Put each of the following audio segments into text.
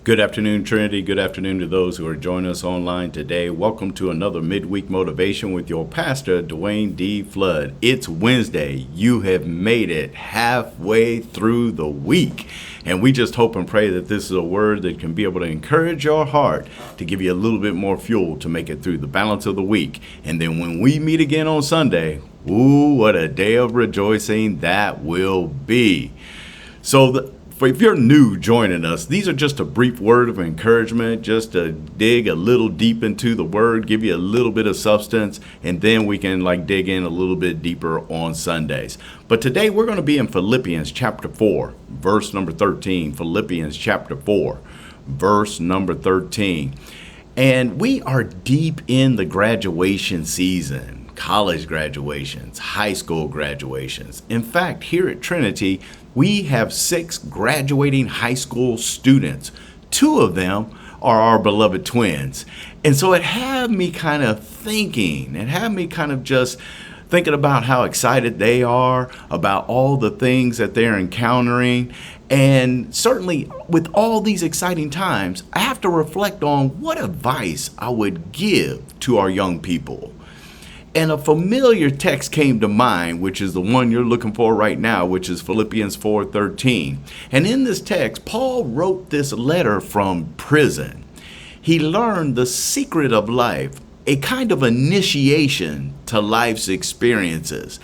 Good afternoon, Trinity. Good afternoon to those who are joining us online today. Welcome to another Midweek Motivation with your pastor, Dwayne D. Flood. It's Wednesday. You have made it halfway through the week. And we just hope and pray that this is a word that can be able to encourage your heart to give you a little bit more fuel to make it through the balance of the week. And then when we meet again on Sunday, ooh, what a day of rejoicing that will be. So if you're new joining us, these are just a brief word of encouragement, just to dig a little deep into the word, give you a little bit of substance, and then we can dig in a little bit deeper on Sundays. But today we're going to be in Philippians chapter 4, verse number 13. Philippians chapter 4, verse number 13. And we are deep in the graduation season. College graduations, high school graduations. In fact, here at Trinity, we have 6 graduating high school students. 2 of them are our beloved twins. And so it had me kind of thinking, just thinking about how excited they are about all the things that they're encountering. And certainly with all these exciting times, I have to reflect on what advice I would give to our young people. And a familiar text came to mind, which is the one you're looking for right now, which is Philippians 4:13. And in this text, Paul wrote this letter from prison. He learned the secret of life, a kind of initiation to life's experiences.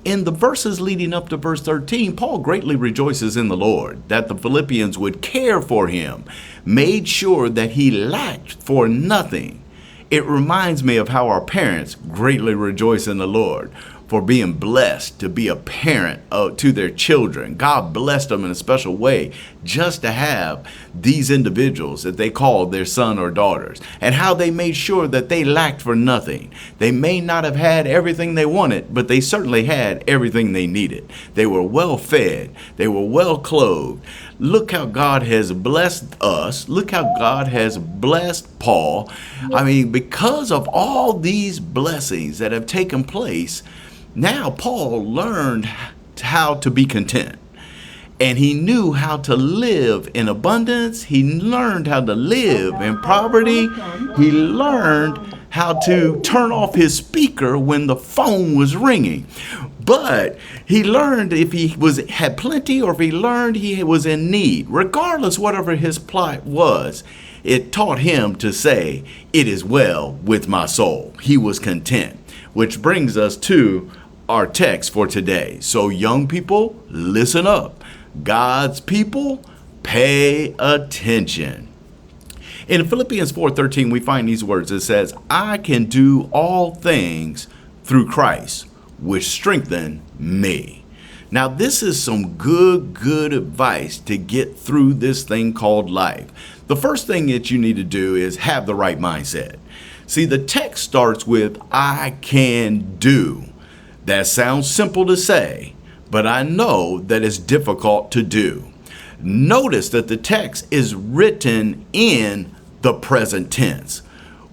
In the verses leading up to verse 13, Paul greatly rejoices in the Lord that the Philippians would care for him, made sure that he lacked for nothing. It reminds me of how our parents greatly rejoice in the Lord for being blessed to be a parent to their children. God blessed them in a special way just to have these individuals that they called their son or daughters, and how they made sure that they lacked for nothing. They may not have had everything they wanted, but they certainly had everything they needed. They were well fed. They were well clothed. Look how God has blessed us. Look how God has blessed Paul. I mean, because of all these blessings that have taken place, now Paul learned how to be content. And he knew how to live in abundance. He learned how to live in poverty. He learned how to turn off his speaker when the phone was ringing. But he learned if he had plenty, or if he learned he was in need, regardless whatever his plight was, it taught him to say, "It is well with my soul." He was content, which brings us to our text for today. So young people, listen up. God's people, pay attention. In Philippians 4:13, we find these words. It says, "I can do all things through Christ, which strengthen me." Now, this is some good advice to get through this thing called life. The first thing that you need to do is have the right mindset. See, the text starts with, "I can do." That sounds simple to say, but I know that it's difficult to do. Notice that the text is written in the present tense,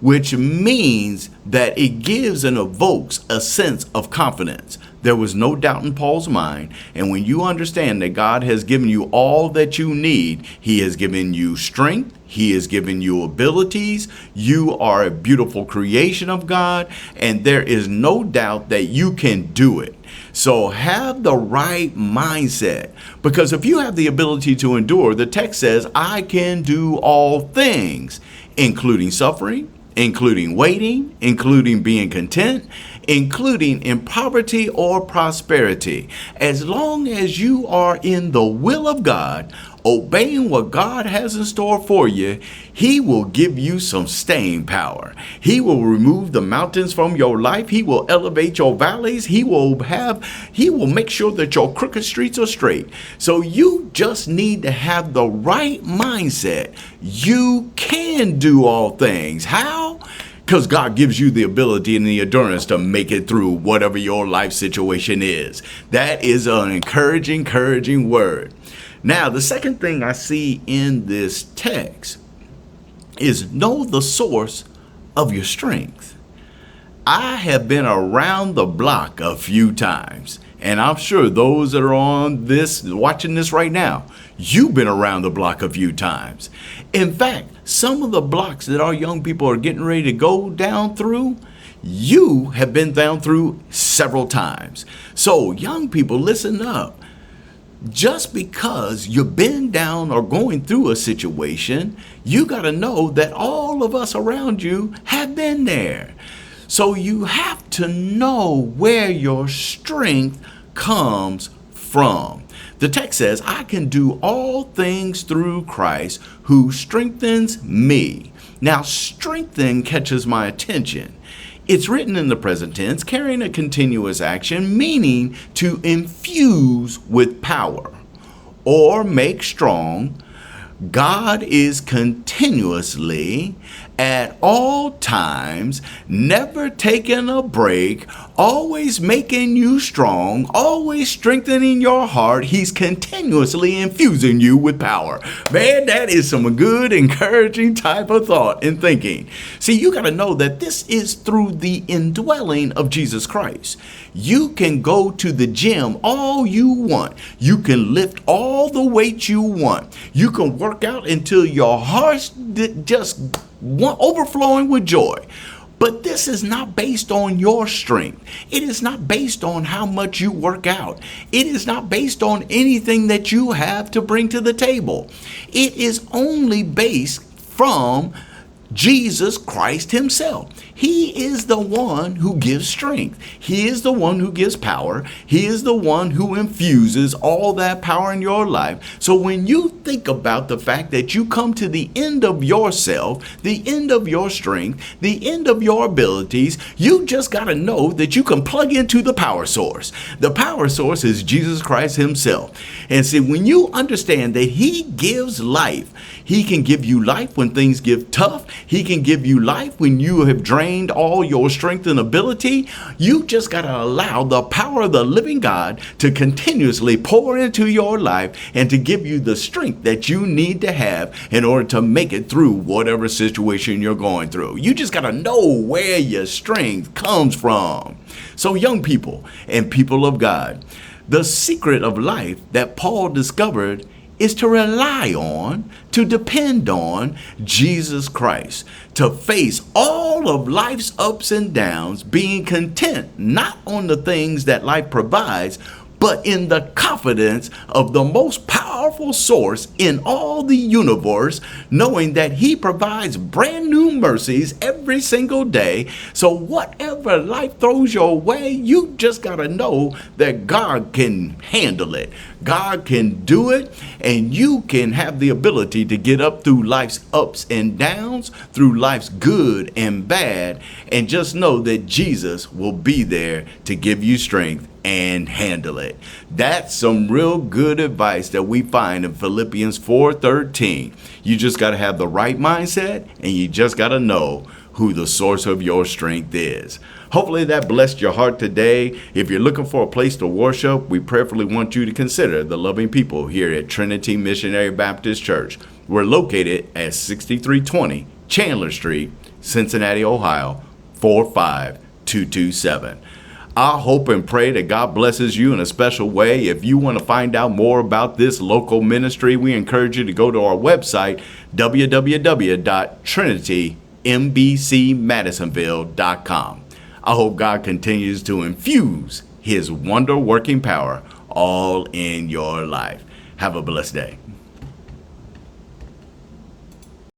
which means that it gives and evokes a sense of confidence. There was no doubt in Paul's mind, and when you understand that God has given you all that you need, He has given you strength, He has given you abilities, you are a beautiful creation of God, and there is no doubt that you can do it. So have the right mindset, because if you have the ability to endure, the text says, "I can do all things," including suffering, including waiting, including being content, including in poverty or prosperity. As long as you are in the will of God, obeying what God has in store for you, He will give you some staying power. He will remove the mountains from your life. He will elevate your valleys. He will make sure that your crooked streets are straight. So you just need to have the right mindset. You can do all things. How? Because God gives you the ability and the endurance to make it through whatever your life situation is. That is an encouraging word. Now, the second thing I see in this text is know the source of your strength. I have been around the block a few times, and I'm sure those that are on this, watching this right now, You've been around the block a few times. In fact, some of the blocks that our young people are getting ready to go down through, you have been down through several times. So young people, listen up. Just because you've been down or going through a situation, you got to know that all of us around you have been there. So you have to know where your strength comes from. The text says, I can do all things through Christ who strengthens me. Now, strengthen catches my attention. It's written in the present tense, carrying a continuous action, meaning to infuse with power or make strong. God is continuously, at all times, never taking a break, always making you strong, always strengthening your heart. He's continuously infusing you with power. Man, that is some good, encouraging type of thought and thinking. See, you got to know that this is through the indwelling of Jesus Christ. You can go to the gym all you want. You can lift all the weight you want. You can work out until your heart's just overflowing with joy. But this is not based on your strength. It is not based on how much you work out. It is not based on anything that you have to bring to the table. It is only based from Jesus Christ himself. He is the one who gives strength. He is the one who gives power. He is the one who infuses all that power in your life. So when you think about the fact that you come to the end of yourself, the end of your strength, the end of your abilities, you just got to know that you can plug into the power source. The power source is Jesus Christ himself. And see, when you understand that he gives life, he can give you life when things get tough. He can give you life when you have drained all your strength and ability. You just got to allow the power of the living God to continuously pour into your life and to give you the strength that you need to have in order to make it through whatever situation you're going through. You just got to know where your strength comes from. So young people and people of God, the secret of life that Paul discovered is to rely on, to depend on Jesus Christ, to face all of life's ups and downs, being content not on the things that life provides, but in the confidence of the most powerful source in all the universe, knowing that he provides brand new mercies every single day. So whatever life throws your way, you just got to know that God can handle it. God can do it, and you can have the ability to get up through life's ups and downs, through life's good and bad, and just know that Jesus will be there to give you strength and handle it. That's some real good advice that we find in Philippians 4:13. You just got to have the right mindset, and you just got to know who the source of your strength is. Hopefully that blessed your heart today. If you're looking for a place to worship, we prayerfully want you to consider the loving people here at Trinity Missionary Baptist Church. We're located at 6320 Chandler Street, Cincinnati, Ohio, 45227. I hope and pray that God blesses you in a special way. If you want to find out more about this local ministry, we encourage you to go to our website, www.trinitymbcmadisonville.com. I hope God continues to infuse his wonder-working power all in your life. Have a blessed day.